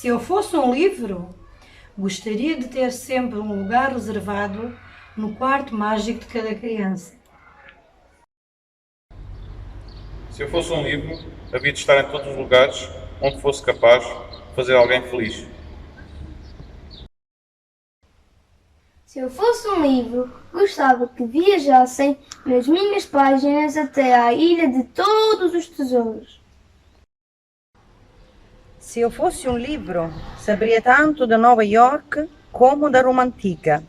Se eu fosse um livro, gostaria de ter sempre um lugar reservado no quarto mágico de cada criança. Se eu fosse um livro, havia de estar em todos os lugares onde fosse capaz de fazer alguém feliz. Se eu fosse um livro, gostava que viajassem nas minhas páginas até à Ilha de Todos os Tesouros. Se eu fosse um livro, saberia tanto de Nova York como da Roma Antiga.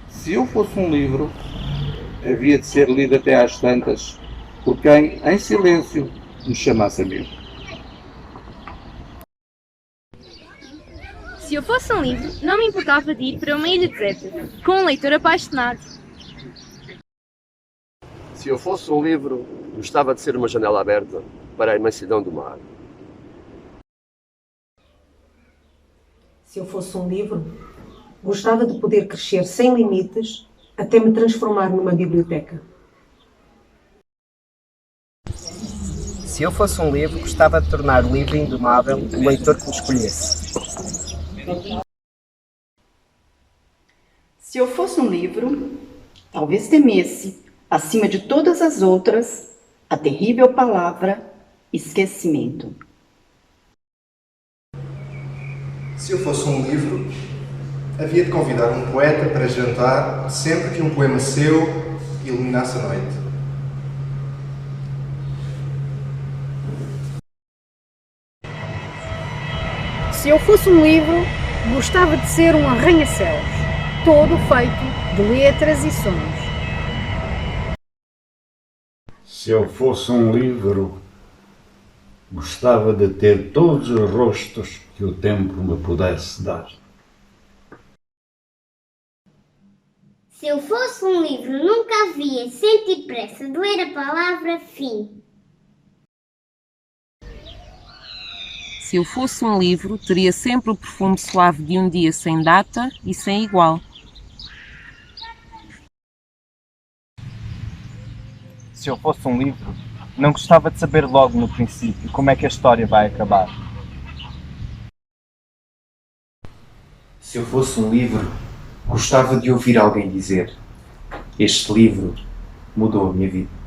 Se eu fosse um livro, havia de ser lido até às tantas por quem, em silêncio, me chamasse amigo. Se eu fosse um livro, não me importava de ir para uma ilha deserta, com um leitor apaixonado. Se eu fosse um livro, gostava de ser uma janela aberta para a imensidão do mar. Se eu fosse um livro, gostava de poder crescer sem limites até me transformar numa biblioteca. Se eu fosse um livro, gostava de tornar o livro indomável o leitor que me escolhesse. Se eu fosse um livro, talvez temesse, acima de todas as outras, a terrível palavra esquecimento. Se eu fosse um livro, havia de convidar um poeta para jantar sempre que um poema seu iluminasse a noite. Se eu fosse um livro, gostava de ser um arranha-céus, todo feito de letras e sons. Se eu fosse um livro, gostava de ter todos os rostos que o tempo me pudesse dar. Se eu fosse um livro, nunca havia sentir pressa de ler a palavra fim. Se eu fosse um livro, teria sempre o perfume suave de um dia sem data e sem igual. Se eu fosse um livro, não gostava de saber logo no princípio como é que a história vai acabar. Se eu fosse um livro, gostava de ouvir alguém dizer: este livro mudou a minha vida.